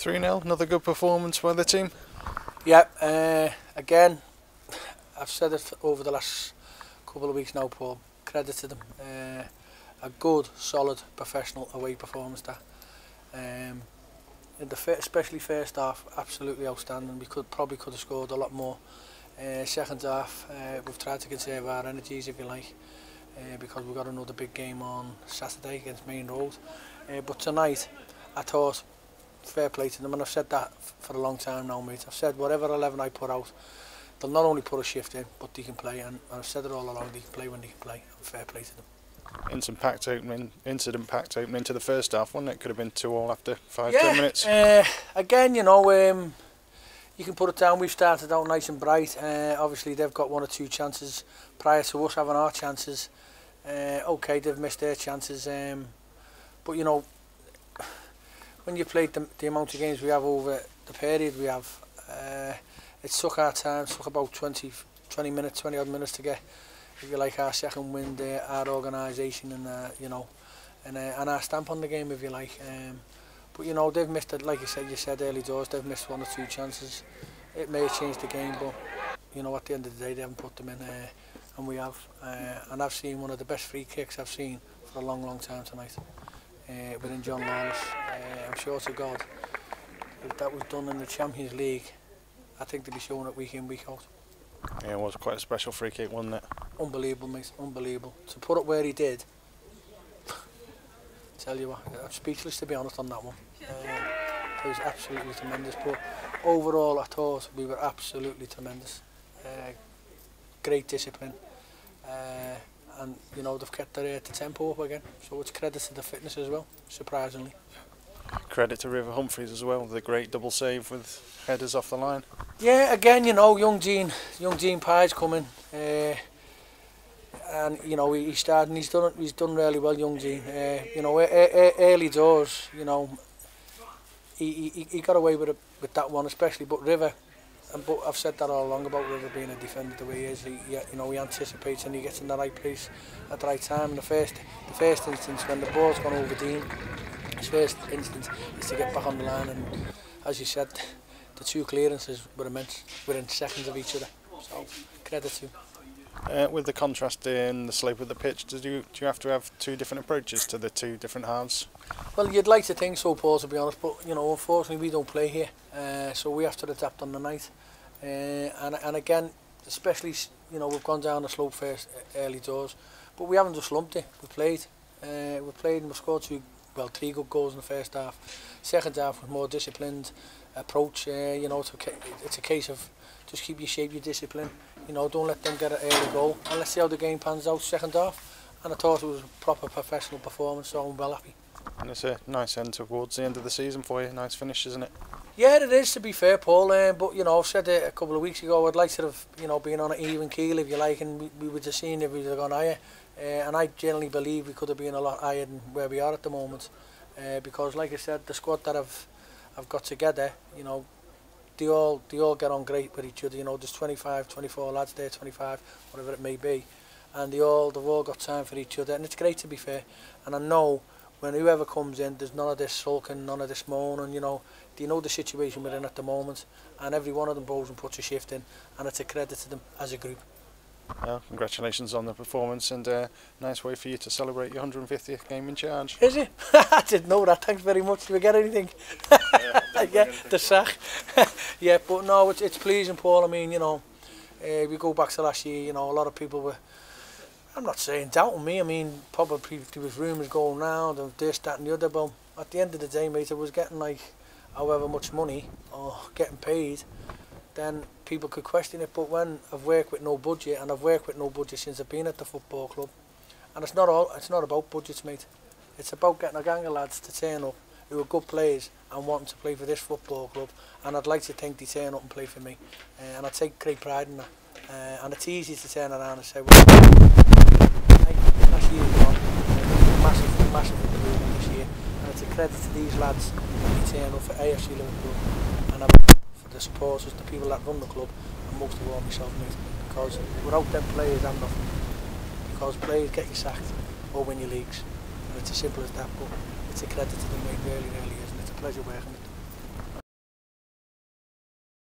3-0, another good performance by the team. Yeah, again, I've said it over the last couple of weeks now, Paul. Credit to them. A good, solid, professional away performance. That, in the especially first half, absolutely outstanding. We probably could have scored a lot more. Second half, we've tried to conserve our energies, if you like, because we've got another big game on Saturday against Main Road. But tonight, I thought, fair play to them, and I've said that for a long time now, mate. I've said whatever 11 I put out, they'll not only put a shift in, but they can play, and I've said it all along, they can play when they can play, and fair play to them. Incident packed opening to the first half, wasn't it? Could have been 2-2 after 5-10 minutes. Again, you know, you can put it down. We've started out nice and bright. Obviously, they've got 1 or 2 chances prior to us having our chances. Okay, they've missed their chances. But, you know, when you played the amount of games we have over the period we have, it took our time. It took about 20 odd minutes to get, if you like, our second wind, our organisation, and you know, and our stamp on the game, if you like. But you know, they've missed it, like you said early doors. They've missed 1 or 2 chances. It may have changed the game, but you know, at the end of the day, they haven't put them in, and we have. And I've seen one of the best free kicks I've seen for a long time tonight, within John Lawless. I'm sure to God, if that was done in the Champions League, I think they'd be showing it week in, week out. Yeah, it was quite a special free kick, wasn't it? Unbelievable, mate, unbelievable. To put it where he did, tell you what, I'm speechless, to be honest, on that one. It was absolutely tremendous, but overall I thought we were absolutely tremendous. Great discipline, and you know, they've kept the tempo up again, so it's credit to the fitness as well, surprisingly. Credit to River Humphreys as well, the great double save with headers off the line. Yeah, again, you know, young Gene Pye's coming, and you know, he started and he's done really well, young Gene. You know, early doors, you know, he got away with that one especially, but River, but I've said that all along about River being a defender the way he is. You know, he anticipates and he gets in the right place at the right time. And the first instance when the ball's gone over Dean, his first instinct is to get back on the line, and as you said, the 2 clearances were immense, within seconds of each other. So credit to him. With the contrast in the slope of the pitch, do you have to have 2 different approaches to the 2 different halves? Well, you'd like to think so, Paul, to be honest, but you know, unfortunately we don't play here, so we have to adapt on the night. And again, especially, you know, we've gone down the slope first early doors, but we haven't just slumped it. We played and we scored 3 good goals in the first half. Second half was more disciplined approach. You know, it's a case of just keep your shape, your discipline. You know, don't let them get an early goal, and let's see how the game pans out second half. And I thought it was a proper professional performance, so I'm well happy. And it's a nice end towards the end of the season for you. Nice finish, isn't it? Yeah, it is, to be fair, Paul. But you know, I've said it a couple of weeks ago. I'd like to have, you know, been on an even keel, if you like, and we were just seeing if we would have gone higher. And I generally believe we could have been a lot higher than where we are at the moment. Because, like I said, the squad that I've got together, you know, they all get on great with each other. You know, there's 25, 24 lads there, 25, whatever it may be, and they've all got time for each other, and it's great, to be fair. And I know when whoever comes in, there's none of this sulking, none of this moaning. You know, they know the situation we're in at the moment, and every one of them goes and puts a shift in, and it's a credit to them as a group. Well, congratulations on the performance, and nice way for you to celebrate your 150th game in charge. Is it? I didn't know that. Thanks very much. Did we get anything? Yeah, the sack. Yeah, but no, it's pleasing, Paul. I mean, you know, we go back to last year. You know, a lot of people were, I'm not saying doubting me. I mean, probably there was rumours going round of this, that, and the other. But at the end of the day, mate, I was getting like however much money or getting paid, then people could question it. But when I've worked with no budget, and I've worked with no budget since I've been at the football club, and it's not about budgets, mate. It's about getting a gang of lads to turn up who are good players and wanting to play for this football club, and I'd like to think they turn up and play for me, and I take great pride in that. And it's easy to turn around and say, well, last year was gone, massive improvement this year, and it's a credit to these lads that they turn up for AFC Liverpool, and for the supporters, the people that run the club, and most of all myself, mate, because without them players I'm nothing. Because players get you sacked or win your leagues, and it's as simple as that. But it's a credit to them, mate, really is, and it's a pleasure working with them.